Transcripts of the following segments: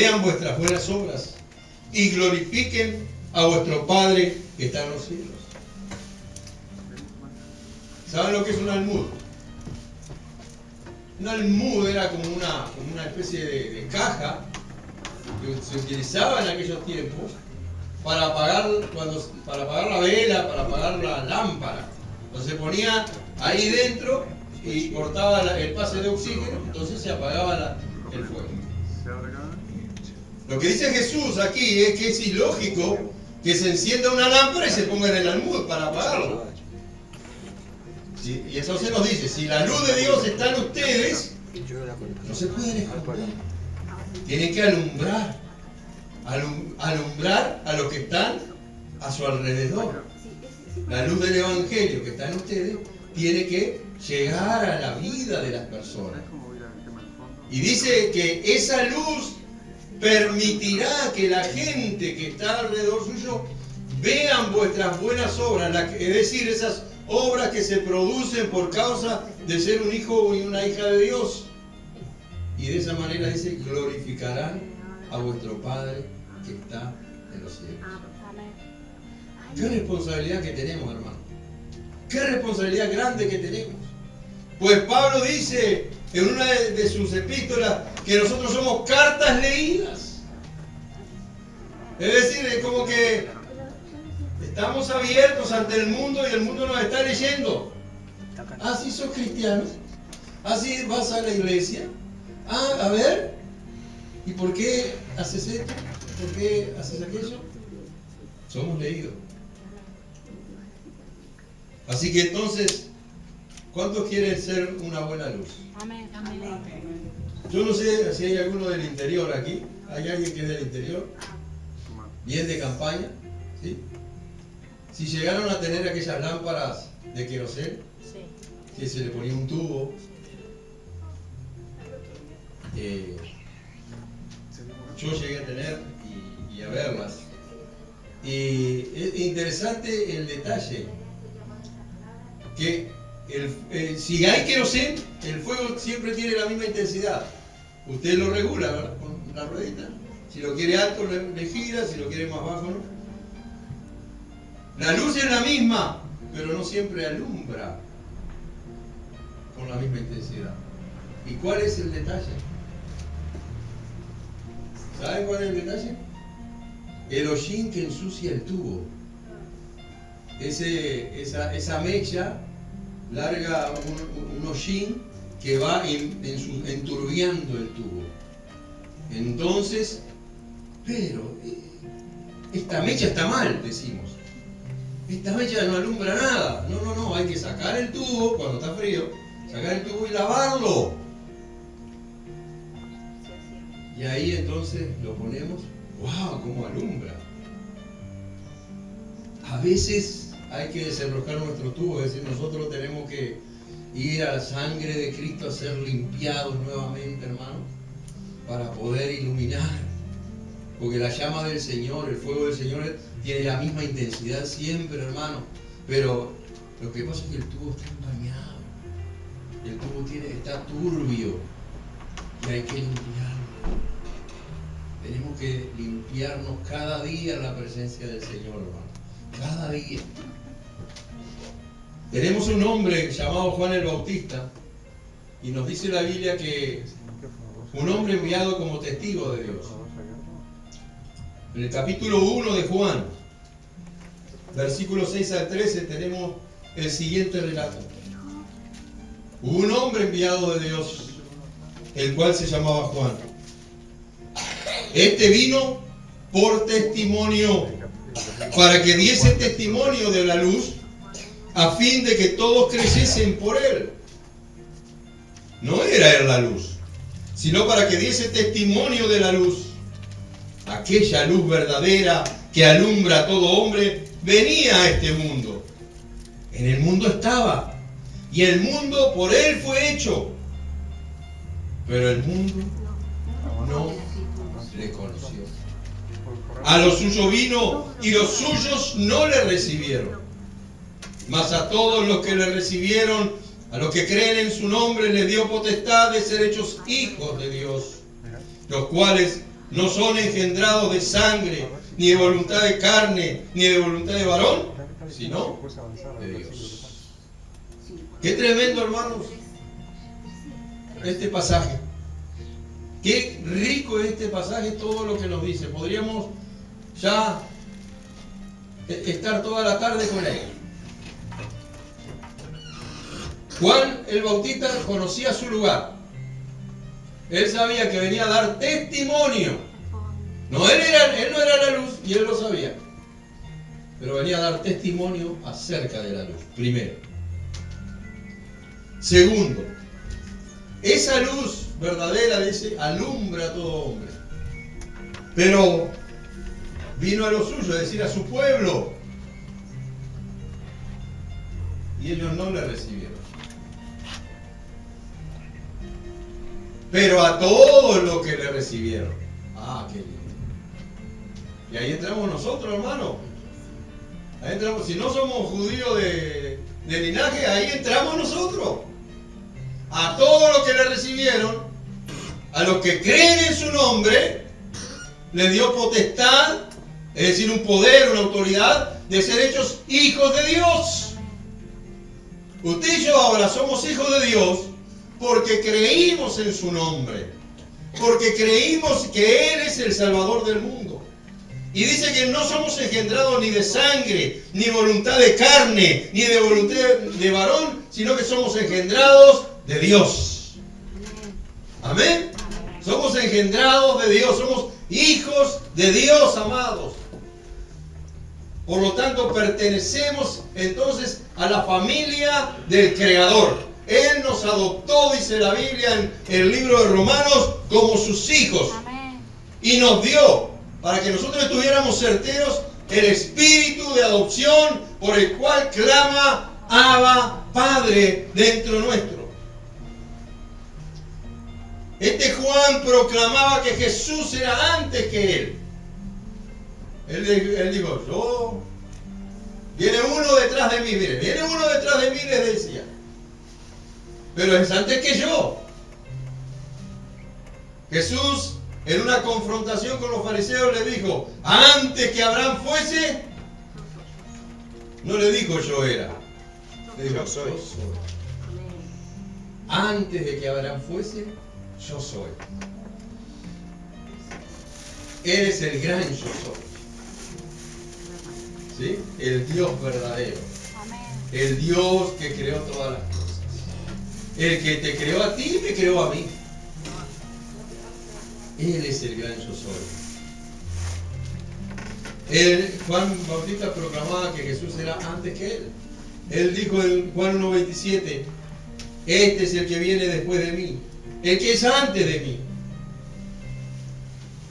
vean vuestras buenas obras y glorifiquen a vuestro Padre que está en los cielos. ¿Saben lo que es un almud? Un almud era como una especie de caja que se utilizaba en aquellos tiempos para apagar la vela, para apagar la lámpara. Entonces se ponía ahí dentro y cortaba el pase de oxígeno, entonces se apagaba el fuego. Lo que dice Jesús aquí es que es ilógico que se encienda una lámpara y se ponga en el almud para apagarla. ¿Sí? Y entonces nos dice, si la luz de Dios está en ustedes, no se pueden esconder. Tienen que alumbrar a los que están a su alrededor. La luz del Evangelio que está en ustedes tiene que llegar a la vida de las personas. Y dice que esa luz permitirá que la gente que está alrededor suyo vean vuestras buenas obras, es decir, esas obras que se producen por causa de ser un hijo y una hija de Dios. Y de esa manera dice, glorificarán a vuestro Padre que está en los cielos. Qué responsabilidad que tenemos, hermano. Qué responsabilidad grande que tenemos. Pues Pablo dice en una de sus epístolas que nosotros somos cartas leídas. Es decir, es como que estamos abiertos ante el mundo y el mundo nos está leyendo. Ah, sí, sos cristiano. Ah, sí, vas a la iglesia. Ah, a ver. ¿Y por qué haces esto? ¿Por qué haces aquello? Somos leídos. Así que entonces, ¿cuántos quieren ser una buena luz? Amén. Yo no sé si hay alguno del interior aquí. ¿Hay alguien que es del interior? ¿Bien de campaña? ¿Sí? Si llegaron a tener aquellas lámparas de queroseno, sí, que se le ponía un tubo, yo llegué a tener y a verlas. Y es interesante el detalle que si hay queroseno, el fuego siempre tiene la misma intensidad. Usted lo regula, ¿verdad? Con la ruedita. Si lo quiere alto, le gira, si lo quiere más bajo, no. La luz es la misma, pero no siempre alumbra con la misma intensidad. ¿Y cuál es el detalle? ¿Saben cuál es el detalle? El hollín que ensucia el tubo. Esa mecha larga un hollín que va enturbiando el tubo. Entonces, pero esta mecha está mal, decimos. Esta mecha no alumbra nada. No, hay que sacar el tubo cuando está frío, sacar el tubo y lavarlo. Y ahí entonces lo ponemos. ¡Wow! ¿Cómo alumbra? A veces hay que desenroscar nuestro tubo, es decir, nosotros tenemos que ir a la sangre de Cristo a ser limpiados nuevamente, hermano, para poder iluminar. Porque la llama del Señor, el fuego del Señor tiene la misma intensidad siempre, hermano. Pero lo que pasa es que el tubo está empañado. El tubo está turbio y hay que limpiarlo. Tenemos que limpiarnos cada día en la presencia del Señor, hermano. Cada día. Tenemos un hombre llamado Juan el Bautista y nos dice la Biblia que un hombre enviado como testigo de Dios. En el capítulo 1 de Juan, versículos 6 al 13, tenemos el siguiente relato. Hubo un hombre enviado de Dios, el cual se llamaba Juan. Este vino por testimonio, para que diese testimonio de la luz, a fin de que todos creyesen por él. No era él la luz, sino para que diese testimonio de la luz. Aquella luz verdadera que alumbra a todo hombre venía a este mundo. En el mundo estaba, y el mundo por él fue hecho, pero el mundo no le conoció. A los suyos vino y los suyos no le recibieron. Mas a todos los que le recibieron, a los que creen en su nombre, les dio potestad de ser hechos hijos de Dios, los cuales no son engendrados de sangre, ni de voluntad de carne, ni de voluntad de varón, sino de Dios. Qué tremendo, hermanos, este pasaje. Qué rico es este pasaje, todo lo que nos dice. Podríamos ya estar toda la tarde con él. Juan el Bautista conocía su lugar. Él sabía que venía a dar testimonio. No, él no era la luz y él lo sabía. Pero venía a dar testimonio acerca de la luz, primero. Segundo, esa luz verdadera, dice, alumbra a todo hombre. Pero vino a lo suyo, es decir, a su pueblo. Y ellos no le recibieron. Pero a todos los que le recibieron. Ah, qué lindo. Y ahí entramos nosotros, hermano. Ahí entramos. Si no somos judíos de linaje, ahí entramos nosotros. A todos los que le recibieron, a los que creen en su nombre, le dio potestad, es decir, un poder, una autoridad, de ser hechos hijos de Dios. Usted y yo ahora somos hijos de Dios porque creímos en su nombre, porque creímos que Él es el Salvador del mundo. Y dice que no somos engendrados ni de sangre, ni voluntad de carne, ni de voluntad de varón, sino que somos engendrados de Dios. Amén. Somos engendrados de Dios, somos hijos de Dios, amados. Por lo tanto, pertenecemos entonces a la familia del Creador. Él nos adoptó, dice la Biblia en el libro de Romanos, como sus hijos. Amén. Y nos dio, para que nosotros estuviéramos certeros, el espíritu de adopción por el cual clama Abba, Padre, dentro nuestro. Este Juan proclamaba que Jesús era antes que él. Él dijo, viene uno detrás de mí, mire, viene uno detrás de mí, les decía. Pero es antes que yo. Jesús, en una confrontación con los fariseos, le dijo, antes que Abraham fuese, no le dijo yo era. Le dijo, yo soy. Antes de que Abraham fuese, yo soy. Él es el gran yo soy. ¿Sí? El Dios verdadero. Amén. El Dios que creó todas las cosas. El que te creó a ti, me creó a mí. Él es el gran yo soy. Juan Bautista proclamaba que Jesús era antes que él. Él dijo en Juan 1:27, este es el que viene después de mí, el que es antes de mí.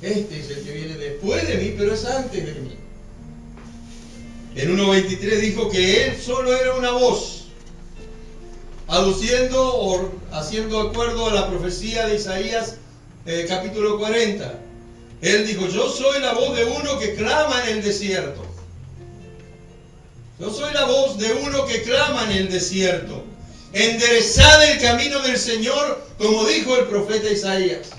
Este es el que viene después de mí, pero es antes de mí. En 1:23 dijo que él solo era una voz, aduciendo o haciendo acuerdo a la profecía de Isaías capítulo 40. Él dijo, yo soy la voz de uno que clama en el desierto. Yo soy la voz de uno que clama en el desierto. Enderezad el camino del Señor, como dijo el profeta Isaías.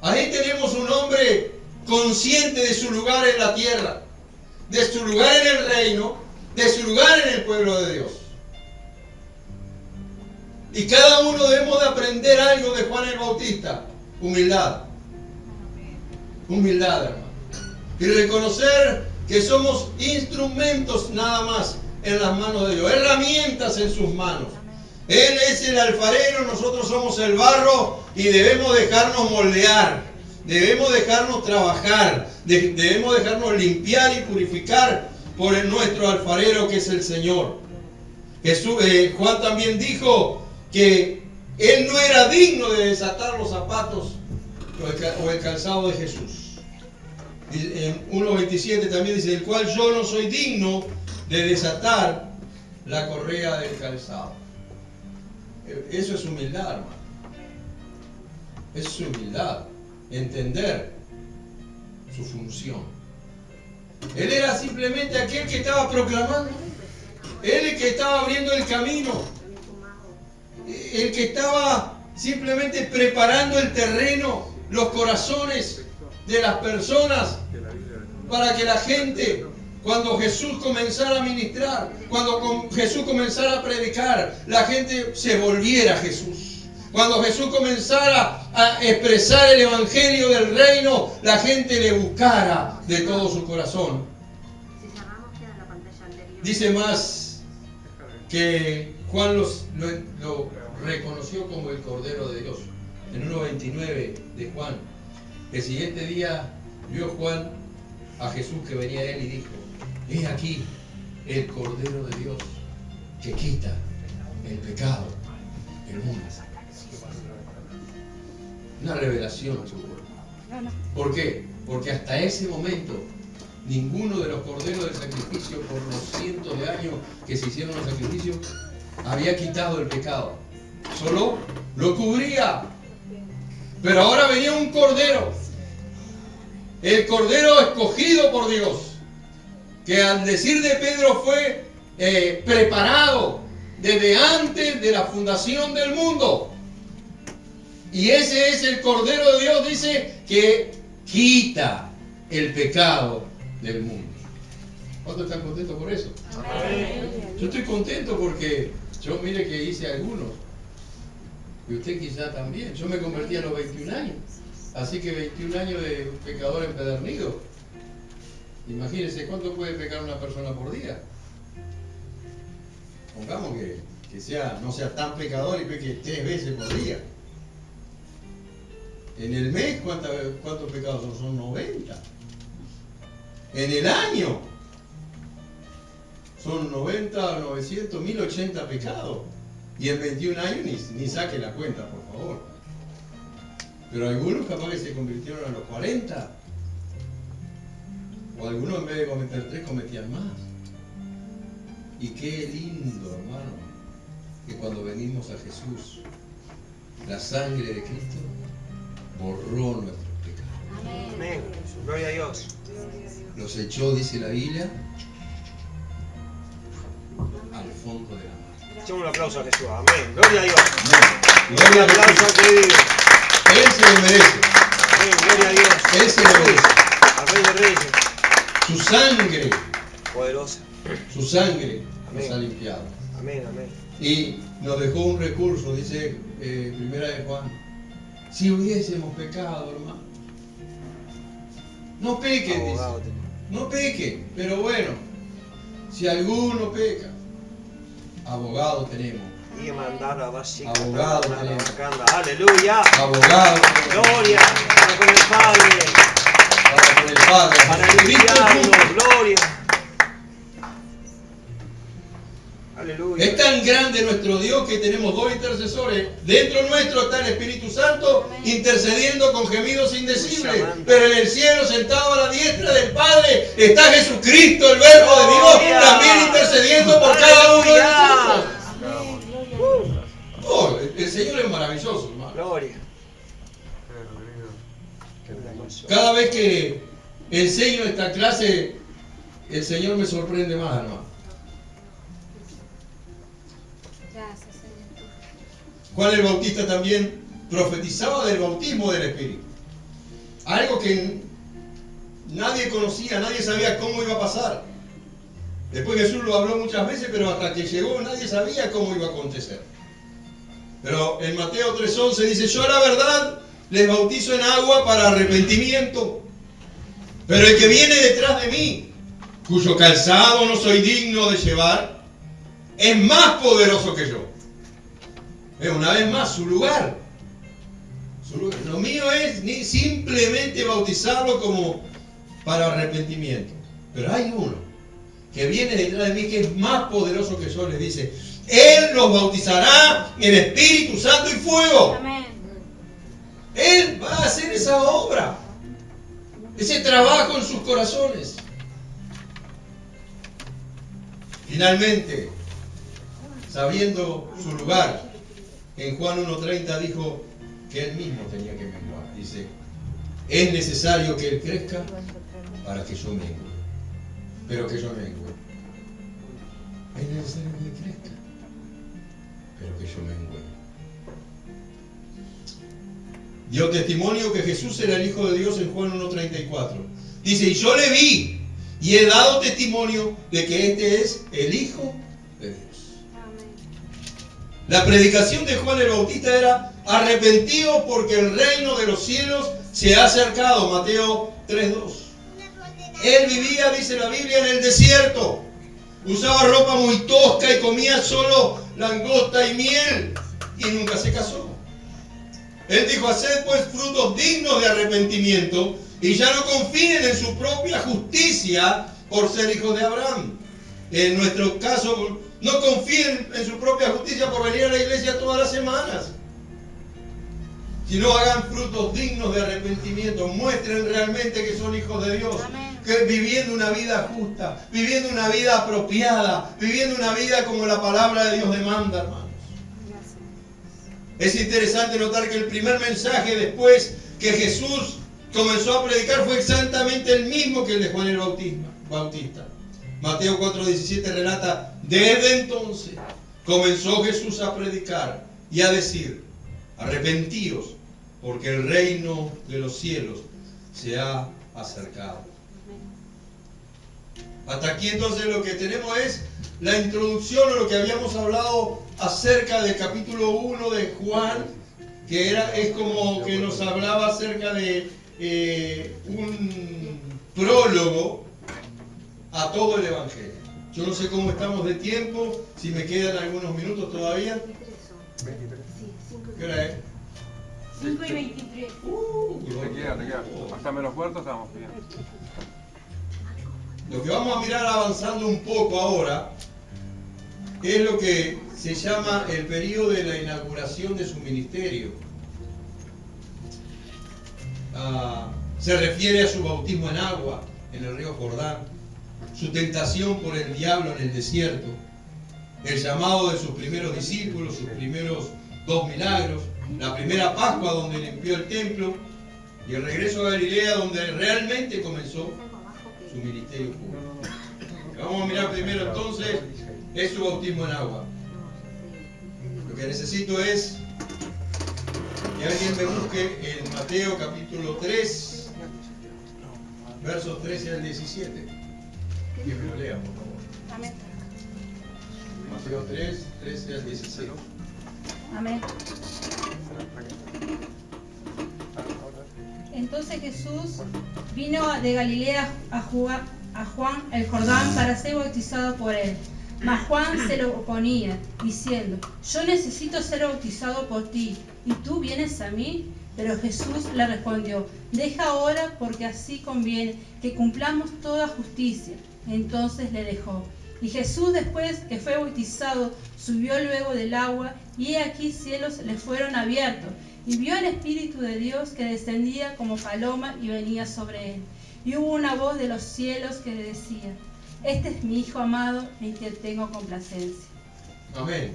Ahí tenemos un hombre consciente de su lugar en la tierra, de su lugar en el reino, de su lugar en el pueblo de Dios. Y cada uno debemos de aprender algo de Juan el Bautista. Humildad. Humildad, hermano. Y reconocer que somos instrumentos nada más en las manos de Dios, herramientas en sus manos. Él es el alfarero, nosotros somos el barro y debemos dejarnos moldear, debemos dejarnos trabajar, debemos dejarnos limpiar y purificar por nuestro alfarero que es el Señor. Juan también dijo que él no era digno de desatar los zapatos o el calzado de Jesús. En 1:27 también dice, el cual yo no soy digno de desatar la correa del calzado. Eso es humildad, hermano. Eso es humildad. Entender su función. Él era simplemente aquel que estaba proclamando. Él el que estaba abriendo el camino. El que estaba simplemente preparando el terreno los corazones de las personas para que la gente, cuando Jesús comenzara a ministrar, cuando Jesús comenzara a predicar, la gente se volviera a Jesús. Cuando Jesús comenzara a expresar el evangelio del reino, la gente le buscara de todo su corazón. Dice más que Juan lo reconoció como el Cordero de Dios. En 1:29 de Juan, el siguiente día vio Juan a Jesús que venía a él y dijo: he aquí el Cordero de Dios que quita el pecado del mundo. Una revelación. ¿Por qué? Porque hasta ese momento ninguno de los corderos del sacrificio, por los cientos de años que se hicieron los sacrificios, había quitado el pecado. Solo lo cubría. Pero ahora venía un cordero, el cordero escogido por Dios, que al decir de Pedro fue preparado desde antes de la fundación del mundo. Y ese es el Cordero de Dios, dice, que quita el pecado del mundo. ¿Cuántos están contentos por eso? Amén. Yo estoy contento porque yo mire que hice algunos. Y usted quizá también. Yo me convertí a los 21 años. Así que 21 años de pecador empedernido. Imagínense cuánto puede pecar una persona por día. Pongamos que no sea tan pecador y peque 3 veces por día. En el mes, ¿cuántos pecados son? Son 90. En el año son 90, 900, 1080 pecados. Y en 21 años ni saque la cuenta, por favor. Pero algunos capaz que se convirtieron a los 40. O algunos en vez de cometer 3 cometían más. Y qué lindo, hermano, que cuando venimos a Jesús, la sangre de Cristo borró nuestros pecados. Amén. Gloria a Dios. Los echó, dice la Biblia, al fondo de la mar. Echamos un aplauso a Jesús. Amén. Gloria a Dios. Amén. Gloria a Dios. Él se lo merece. Amén. Gloria a Dios. Él se lo merece. Al Rey de Reyes. Su sangre Poderosa. Su sangre Amén. Nos ha limpiado. Amén, amén. Y nos dejó un recurso, dice Primera de Juan. Si hubiésemos pecado, hermano. No pequen, dice. No pequen, pero bueno, si alguno peca, abogado tenemos. Y mandar a básica. Abogado tenemos. Aleluya. Abogado tenemos. Gloria. Para con el Padre. Para con el Padre. Para el infierno. Gloria. Aleluya. Es tan grande nuestro Dios que tenemos 2 intercesores. Dentro nuestro está el Espíritu Santo intercediendo con gemidos indecibles. Pero en el cielo, sentado a la diestra del Padre, está Jesucristo, el Verbo de Dios, también intercediendo por cada uno de nosotros. Oh, el Señor es maravilloso, hermano. Gloria. Cada vez que enseño esta clase, el Señor me sorprende más, hermano. Juan el Bautista también profetizaba del bautismo del Espíritu. Algo que nadie conocía, nadie sabía cómo iba a pasar. Después Jesús lo habló muchas veces, pero hasta que llegó nadie sabía cómo iba a acontecer. Pero en Mateo 3:11 dice: yo la verdad les bautizo en agua para arrepentimiento. Pero el que viene detrás de mí, cuyo calzado no soy digno de llevar, es más poderoso que yo. Una vez más, su lugar. Lo mío es simplemente bautizarlo como para arrepentimiento. Pero hay uno que viene detrás de mí que es más poderoso que yo, le dice: Él los bautizará en Espíritu Santo y fuego. Amén. Él va a hacer esa obra, ese trabajo en sus corazones. Finalmente, sabiendo su lugar, en Juan 1:30 dijo que él mismo tenía que menguar. Dice: es necesario que él crezca para que yo mengue. Pero que yo mengue. Es necesario que él crezca, pero que yo mengue. dio testimonio que Jesús era el Hijo de Dios en Juan 1:34. Dice, y yo le vi y he dado testimonio de que este es el Hijo de Dios. La predicación de Juan el Bautista era arrepentidos porque el reino de los cielos se ha acercado. Mateo 3:2. Él vivía, dice la Biblia, en el desierto. Usaba ropa muy tosca y comía solo langosta y miel. Y nunca se casó. Él dijo, haced pues frutos dignos de arrepentimiento y ya no confíen en su propia justicia por ser hijos de Abraham. En nuestro caso, no confíen en su propia justicia por venir a la iglesia todas las semanas. Sino hagan frutos dignos de arrepentimiento. Muestren realmente que son hijos de Dios. Que viviendo una vida justa, viviendo una vida apropiada, viviendo una vida como la palabra de Dios demanda, hermanos. Es interesante notar que el primer mensaje después que Jesús comenzó a predicar fue exactamente el mismo que el de Juan el Bautista. Mateo 4:17 relata, desde entonces comenzó Jesús a predicar y a decir, arrepentíos, porque el reino de los cielos se ha acercado. Hasta aquí entonces lo que tenemos es la introducción o lo que habíamos hablado acerca del capítulo 1 de Juan, que es como que nos hablaba acerca de un prólogo a todo el Evangelio. Yo no sé cómo estamos de tiempo, si me quedan algunos minutos todavía. 23. ¿Qué hora es? 5:23. Te queda. Hasta menos cuarto estamos bien. Lo que vamos a mirar avanzando un poco ahora es lo que se llama el periodo de la inauguración de su ministerio. Se refiere a su bautismo en agua en el río Jordán, su tentación por el diablo en el desierto, el llamado de sus primeros discípulos, sus primeros 2 milagros, la primera Pascua donde limpió el templo y el regreso a Galilea donde realmente comenzó su ministerio público. Lo que vamos a mirar primero entonces es su bautismo en agua. Lo que necesito es que alguien me busque en Mateo capítulo 3, versos 13 al 17. Que me lo lea, por favor. Amén. Mateo 3, 13 al 17. Amén. Entonces Jesús vino de Galilea a Juan el Jordán para ser bautizado por él. Mas Juan se lo oponía, diciendo, yo necesito ser bautizado por ti, ¿y tú vienes a mí? Pero Jesús le respondió, deja ahora porque así conviene que cumplamos toda justicia. Entonces le dejó. Y Jesús, después que fue bautizado, subió luego del agua, y he aquí cielos le fueron abiertos, y vio al Espíritu de Dios que descendía como paloma y venía sobre él. Y hubo una voz de los cielos que le decía, este es mi Hijo amado, en quien tengo complacencia. Amén.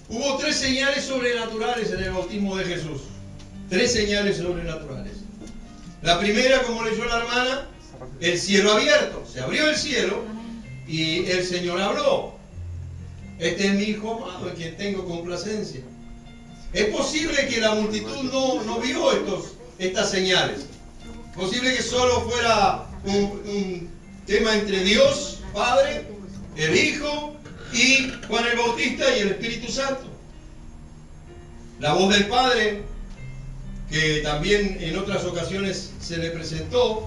Hubo 3 señales sobrenaturales en el bautismo de Jesús. 3 señales sobrenaturales. La primera, como leyó la hermana, el cielo abierto. Se abrió el cielo y el Señor habló. Este es mi Hijo amado, en quien tengo complacencia. Es posible que la multitud no vio estas señales. Es posible que solo fuera un tema entre Dios, Padre, el Hijo y Juan el Bautista y el Espíritu Santo. La voz del Padre, que también en otras ocasiones se le presentó.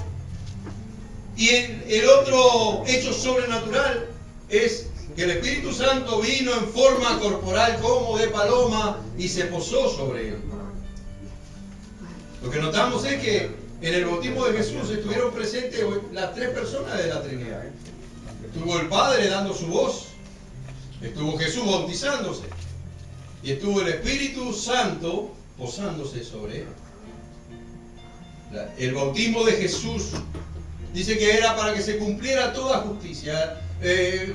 Y el otro hecho sobrenatural es que el Espíritu Santo vino en forma corporal como de paloma y se posó sobre él. Lo que notamos es que en el bautismo de Jesús estuvieron presentes las 3 personas de la Trinidad. Estuvo el Padre dando su voz, estuvo Jesús bautizándose y estuvo el Espíritu Santo posándose sobre él. El bautismo de Jesús dice que era para que se cumpliera toda justicia.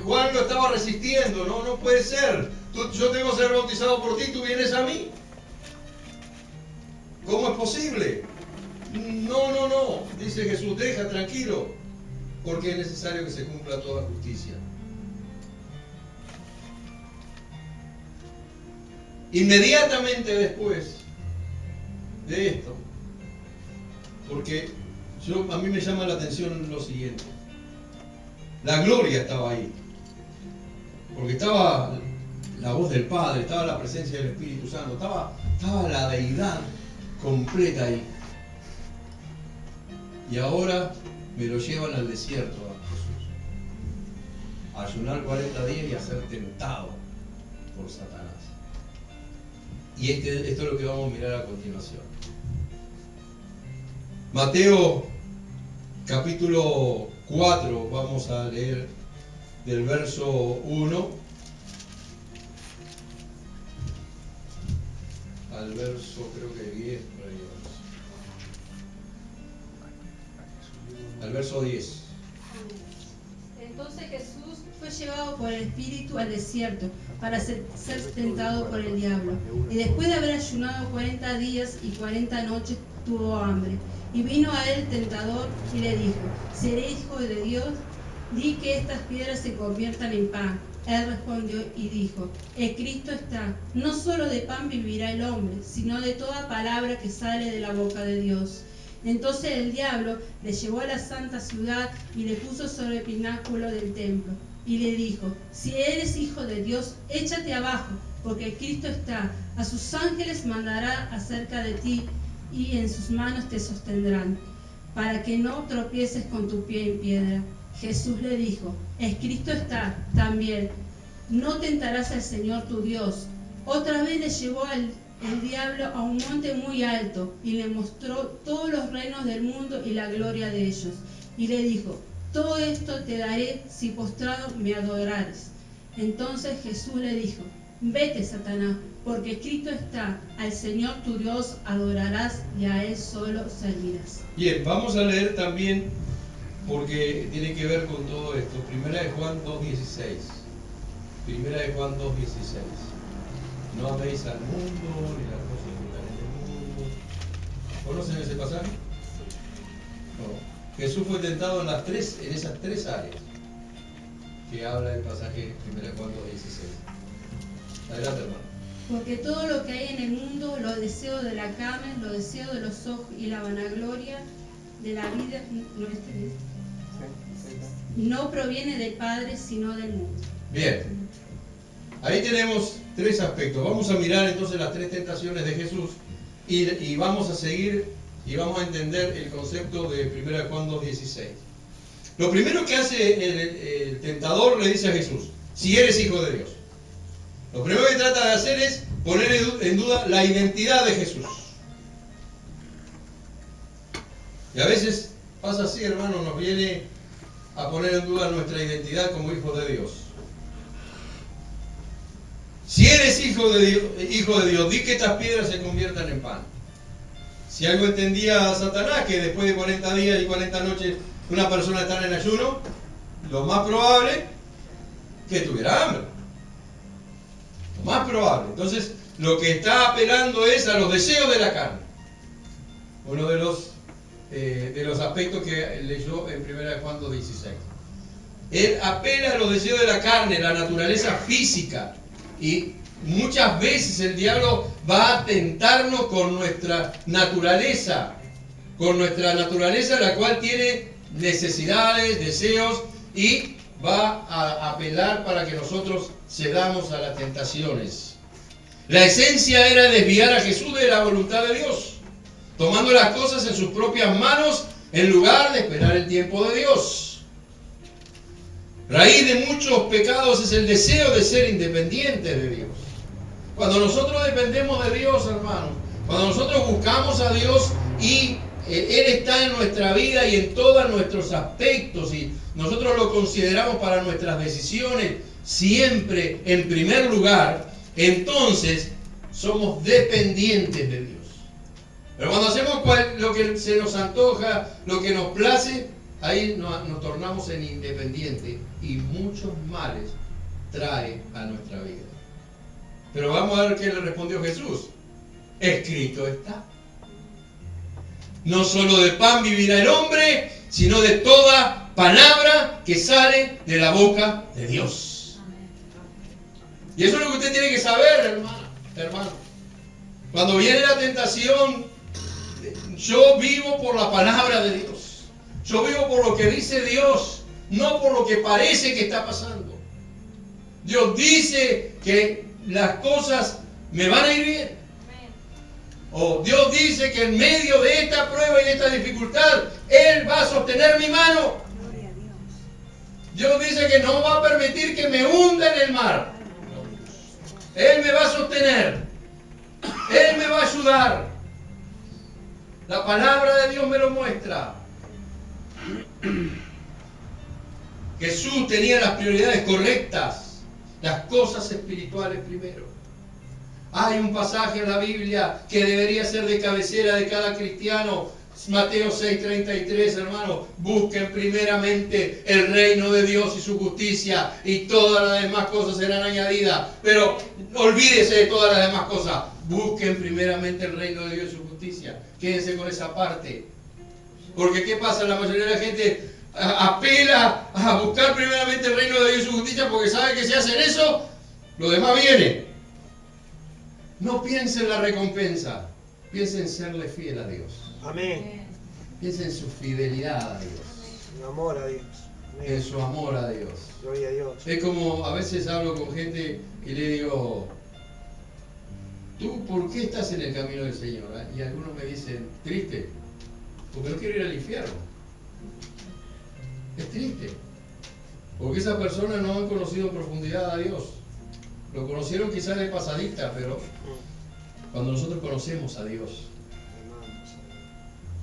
Juan lo estaba resistiendo, no puede ser. Yo tengo que ser bautizado por ti, tú vienes a mí. ¿Cómo es posible? No, dice Jesús, deja tranquilo, porque es necesario que se cumpla toda justicia. Inmediatamente después de esto, porque a mí me llama la atención lo siguiente. La gloria estaba ahí, porque estaba la voz del Padre, estaba la presencia del Espíritu Santo, estaba la deidad completa ahí. Y ahora me lo llevan al desierto a Jesús, a ayunar 40 días y a ser tentado por Satanás. Y esto es lo que vamos a mirar a continuación. Mateo capítulo 4, vamos a leer del verso 1 al verso, creo que 10, por ahí vamos. Al verso 10. Entonces Jesús fue llevado por el Espíritu al desierto para ser tentado por el diablo. Y después de haber ayunado 40 días y 40 noches, tuvo hambre. Y vino a él el tentador y le dijo: si eres hijo de Dios, di que estas piedras se conviertan en pan. Él respondió y dijo: escrito está, no solo de pan vivirá el hombre, sino de toda palabra que sale de la boca de Dios. Entonces el diablo le llevó a la santa ciudad y le puso sobre el pináculo del templo. Y le dijo: si eres hijo de Dios, échate abajo, porque escrito está, a sus ángeles mandará acerca de ti, y en sus manos te sostendrán, para que no tropieces con tu pie en piedra. Jesús le dijo: escrito está también, no tentarás al Señor tu Dios. Otra vez le llevó el diablo a un monte muy alto y le mostró todos los reinos del mundo y la gloria de ellos. Y le dijo: todo esto te daré si postrado me adorares. Entonces Jesús le dijo: vete, Satanás, porque escrito está, al Señor tu Dios adorarás y a Él solo servirás. Bien, vamos a leer también, porque tiene que ver con todo esto, Primera de Juan 2.16. Primera de Juan 2.16. No améis al mundo ni las cosas que están en el mundo. ¿Conocen ese pasaje? No. Jesús fue tentado en esas tres áreas que habla el pasaje 1 Juan 2.16. Adelante, hermano. Porque todo lo que hay en el mundo, los deseos de la carne, los deseos de los ojos y la vanagloria de la vida, no proviene del Padre, sino del mundo. Bien. Ahí tenemos tres aspectos. Vamos a mirar entonces las tres tentaciones de Jesús y vamos a seguir y vamos a entender el concepto de 1 Juan 2.16. Lo primero que hace el tentador le dice a Jesús: si eres hijo de Dios. Lo primero que trata de hacer es poner en duda la identidad de Jesús. Y a veces pasa así, hermano, nos viene a poner en duda nuestra identidad como hijos de Dios. Si eres hijo de Dios, di que estas piedras se conviertan en pan. Si algo entendía Satanás, que después de 40 días y 40 noches una persona está en ayuno, lo más probable que tuviera hambre. Lo más probable. Entonces, lo que está apelando es a los deseos de la carne. Uno de los aspectos que leyó en 1 Juan 2.16. Él apela a los deseos de la carne, la naturaleza física. Y muchas veces el diablo va a tentarnos con nuestra naturaleza, la cual tiene necesidades, deseos, y va a apelar para que nosotros cedamos a las tentaciones. La esencia era desviar a Jesús de la voluntad de Dios, tomando las cosas en sus propias manos en lugar de esperar el tiempo de Dios. Raíz de muchos pecados es el deseo de ser independientes de Dios. Cuando nosotros dependemos de Dios, hermanos, cuando nosotros buscamos a Dios y Él está en nuestra vida y en todos nuestros aspectos y nosotros lo consideramos para nuestras decisiones siempre en primer lugar, entonces somos dependientes de Dios. Pero cuando hacemos lo que se nos antoja, lo que nos place, ahí nos tornamos en independientes y muchos males trae a nuestra vida. Pero vamos a ver qué le respondió Jesús. Escrito está. No solo de pan vivirá el hombre, sino de toda palabra que sale de la boca de Dios. Y eso es lo que usted tiene que saber, hermano. Cuando viene la tentación, Yo vivo por la palabra de Dios. Yo vivo por lo que dice Dios, no por lo que parece que está pasando. Dios dice que las cosas me van a ir bien. O Dios dice que en medio de esta prueba y de esta dificultad, Él va a sostener mi mano. Dios dice que no va a permitir que me hunda en el mar. Él me va a sostener. Él me va a ayudar. La palabra de Dios me lo muestra. Jesús tenía las prioridades correctas, las cosas espirituales primero. Hay un pasaje en la Biblia que debería ser de cabecera de cada cristiano. Mateo 6:33, hermano. Busquen primeramente el reino de Dios y su justicia, y todas las demás cosas serán añadidas. Pero olvídese de todas las demás cosas. Busquen primeramente el reino de Dios y su justicia. Quédense con esa parte. Porque ¿qué pasa? La mayoría de la gente apela a buscar primeramente el reino de Dios y su justicia porque sabe que si hacen eso, lo demás viene. No piensen en la recompensa, piensen en serle fiel a Dios. Amén. Piensen en su fidelidad a Dios. En amor a Dios. Amén. En su amor a Dios. Gloria a Dios. Es como a veces hablo con gente y le digo, ¿tú por qué estás en el camino del Señor? Y algunos me dicen, triste, porque no quiero ir al infierno. Es triste, porque esas personas no han conocido en profundidad a Dios. Lo conocieron quizás de pasadita, pero cuando nosotros conocemos a Dios,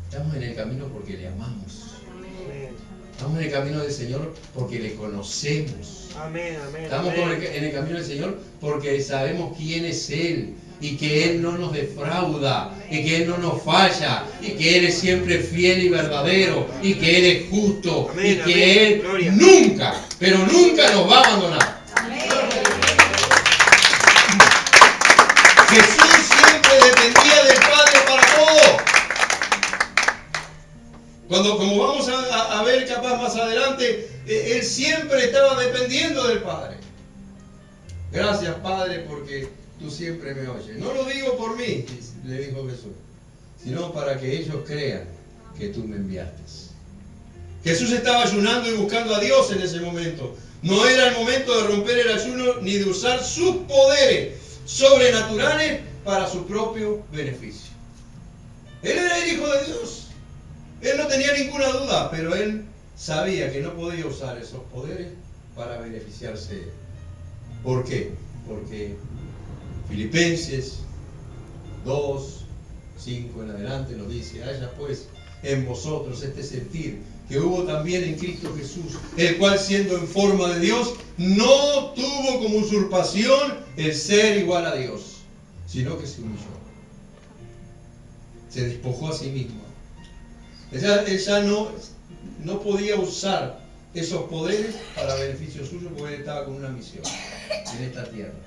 estamos en el camino porque le amamos. Amén. Estamos en el camino del Señor porque le conocemos. Amén, amén. Estamos en el camino del Señor porque sabemos quién es Él y que Él no nos defrauda y que Él no nos falla y que Él es siempre fiel y verdadero y que Él es justo Amén, y que amén. Él Gloria. nunca, pero nunca nos va a abandonar. Jesús siempre dependía del Padre para todo. Como vamos a ver capaz más adelante, Él siempre estaba dependiendo del Padre. Gracias, Padre, porque tú siempre me oyes. No lo digo por mí, le dijo Jesús, sino para que ellos crean que tú me enviaste. Jesús estaba ayunando y buscando a Dios en ese momento. No era el momento de romper el ayuno ni de usar sus poderes sobrenaturales para su propio beneficio. Él era el Hijo de Dios. Él no tenía ninguna duda, pero él sabía que no podía usar esos poderes para beneficiarse de él. ¿Por qué? Porque Filipenses 2:5 en adelante nos dice, haya pues en vosotros este sentir que hubo también en Cristo Jesús, el cual siendo en forma de Dios, no tuvo como usurpación el ser igual a Dios, sino que se humilló. Se despojó a sí mismo. Él ya no podía usar esos poderes para beneficio suyo porque él estaba con una misión en esta tierra.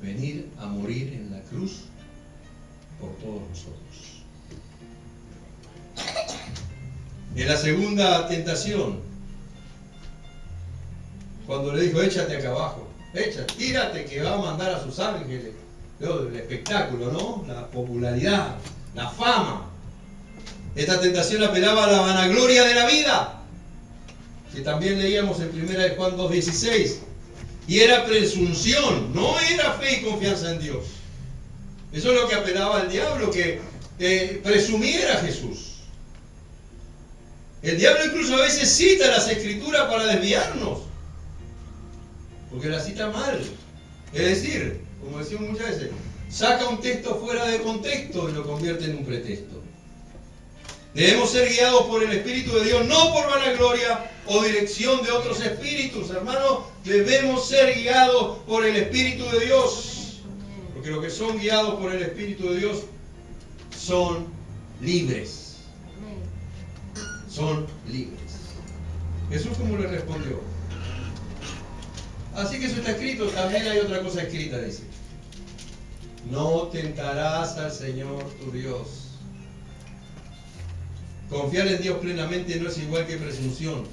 Venir a morir en la cruz por todos nosotros. En la segunda tentación, cuando le dijo, échate acá abajo, tírate que va a mandar a sus ángeles. El espectáculo, ¿no? La popularidad, la fama. Esta tentación apelaba a la vanagloria de la vida, que también leíamos en 1 de Juan 2:16. Y era presunción, no era fe y confianza en Dios. Eso es lo que apelaba al diablo, que presumiera a Jesús. El diablo incluso a veces cita las escrituras para desviarnos, porque la cita mal. Es decir, como decimos muchas veces, saca un texto fuera de contexto y lo convierte en un pretexto. Debemos ser guiados por el Espíritu de Dios, no por vanagloria o dirección de otros espíritus, hermanos. Debemos ser guiados por el Espíritu de Dios, porque los que son guiados por el Espíritu de Dios son libres. Son libres. Jesús, ¿cómo le respondió? Así que eso está escrito. También hay otra cosa escrita, dice: no tentarás al Señor tu Dios. Confiar en Dios plenamente no es igual que presunción.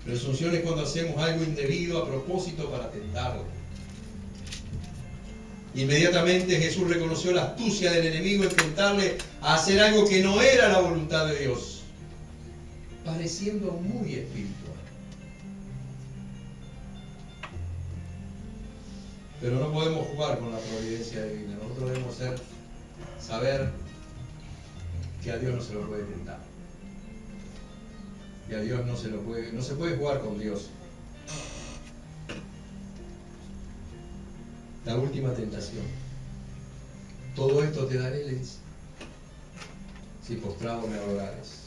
Presunción es cuando hacemos algo indebido a propósito para tentarlo. Inmediatamente Jesús reconoció la astucia del enemigo en tentarle a hacer algo que no era la voluntad de Dios, pareciendo muy espiritual. Pero no podemos jugar con la providencia divina. Nosotros debemos saber que a Dios no se lo puede tentar. Y a Dios no se puede jugar con Dios. La última tentación. Todo esto te daré, le dice, si postrado me adorares.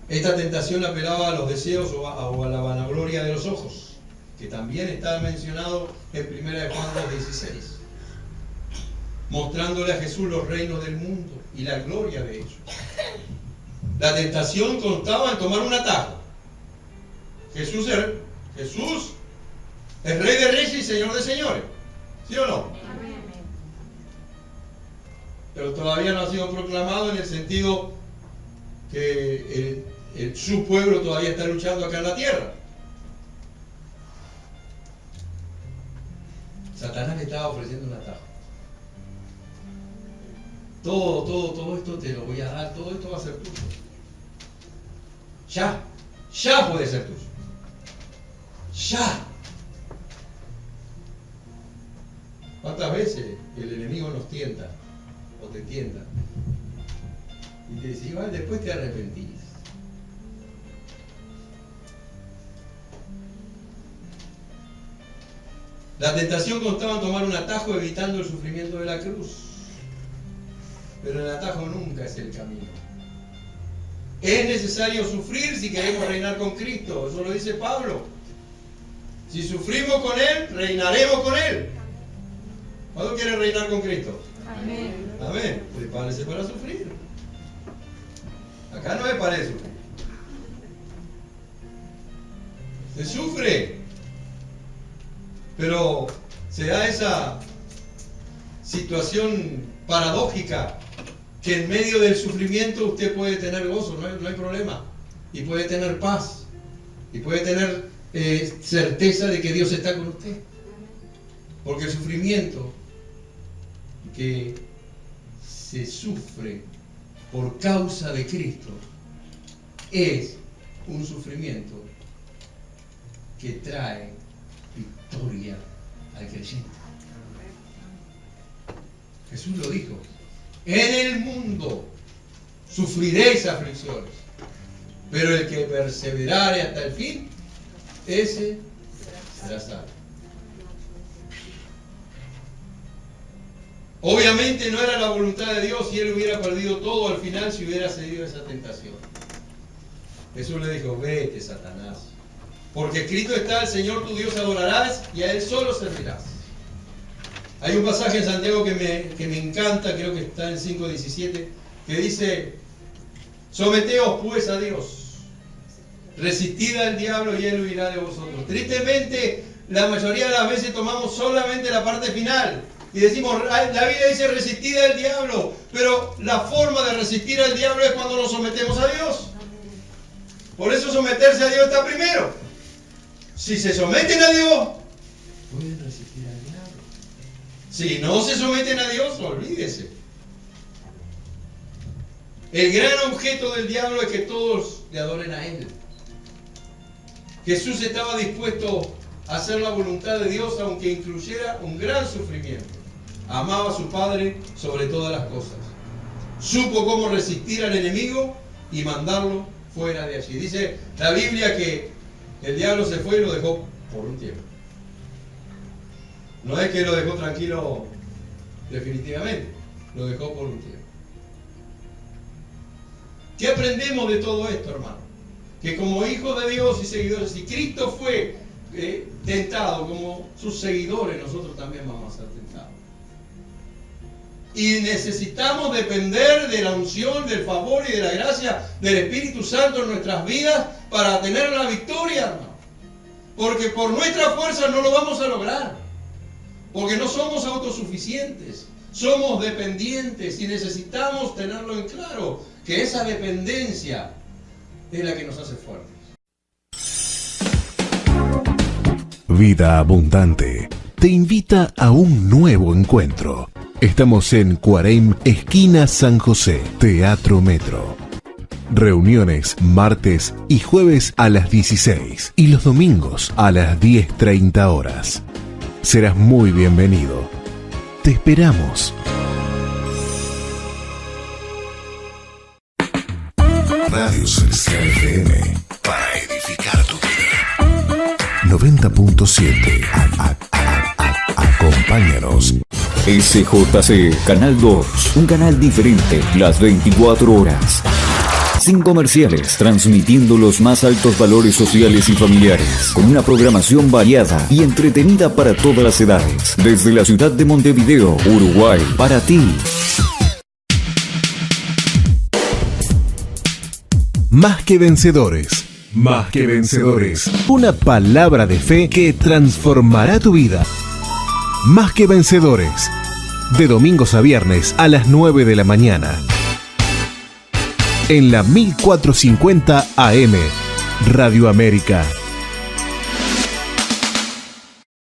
Esta tentación apelaba a los deseos o a la vanagloria de los ojos, que también está mencionado en 1 Juan 2:16, mostrándole a Jesús los reinos del mundo y la gloria de ellos. La tentación constaba en tomar un atajo. Jesús es Rey de Reyes y Señor de Señores, ¿sí o no? Amén. Pero todavía no ha sido proclamado en el sentido que su pueblo todavía está luchando acá en la tierra. Satanás le estaba ofreciendo un atajo. Todo esto te lo voy a dar, todo esto va a ser tuyo. Ya puede ser tuyo. Ya. ¿Cuántas veces el enemigo nos tienta o te tienta? Y te dice, igual después te arrepentís. La tentación constaba en tomar un atajo evitando el sufrimiento de la cruz. Pero el atajo nunca es el camino. Es necesario sufrir si queremos reinar con Cristo. Eso lo dice Pablo. Si sufrimos con Él, reinaremos con Él. ¿Cuándo quiere reinar con Cristo? Amén. Amén. Prepárese para sufrir. Acá no es para eso. Se sufre. Pero se da esa situación paradójica que en medio del sufrimiento usted puede tener gozo, no hay problema. Y puede tener paz. Y puede tener certeza de que Dios está con usted. Porque el sufrimiento que se sufre por causa de Cristo es un sufrimiento que trae victoria al creyente. Jesús lo dijo: en el mundo sufriréis aflicciones, pero el que perseverare hasta el fin, ese será salvo. Obviamente no era la voluntad de Dios y él hubiera perdido todo al final si hubiera cedido a esa tentación. Jesús le dijo: vete, Satanás, porque escrito está: al Señor tu Dios adorarás y a Él solo servirás. Hay un pasaje en Santiago que me encanta, creo que está en 5:17, que dice: someteos pues a Dios, resistid al diablo y él huirá de vosotros. Tristemente, la mayoría de las veces tomamos solamente la parte final y decimos, la Biblia dice resistid al diablo, pero la forma de resistir al diablo es cuando nos sometemos a Dios. Por eso someterse a Dios está primero. Si se someten a Dios, pueden resistir al diablo. Si no se someten a Dios, olvídese. El gran objeto del diablo es que todos le adoren a Él. Jesús estaba dispuesto a hacer la voluntad de Dios aunque incluyera un gran sufrimiento. Amaba a su Padre sobre todas las cosas. Supo cómo resistir al enemigo y mandarlo fuera de allí. Dice la Biblia que el diablo se fue y lo dejó por un tiempo. No es que lo dejó tranquilo definitivamente, lo dejó por un tiempo. ¿Qué aprendemos de todo esto, hermano? Que como hijos de Dios y seguidores, si Cristo fue tentado, como sus seguidores, nosotros también vamos a ser tentados. Y necesitamos depender de la unción, del favor y de la gracia del Espíritu Santo en nuestras vidas para tener la victoria, hermano. Porque por nuestra fuerza no lo vamos a lograr. Porque no somos autosuficientes. Somos dependientes y necesitamos tenerlo en claro, que esa dependencia es la que nos hace fuertes. Vida Abundante te invita a un nuevo encuentro. Estamos en Cuareim, esquina San José, Teatro Metro. Reuniones martes y jueves a las 16 y los domingos a las 10:30 horas. Serás muy bienvenido. Te esperamos. Radio Celestial FM, para edificar tu vida. 90.7. Acompáñanos. SJC, Canal 2, un canal diferente, las 24 horas. Sin comerciales, transmitiendo los más altos valores sociales y familiares, con una programación variada y entretenida para todas las edades. Desde la ciudad de Montevideo, Uruguay, para ti. Más que vencedores. Más que vencedores. Una palabra de fe que transformará tu vida. Más que vencedores. De domingos a viernes a las 9 de la mañana. En la 1450 AM. Radio América.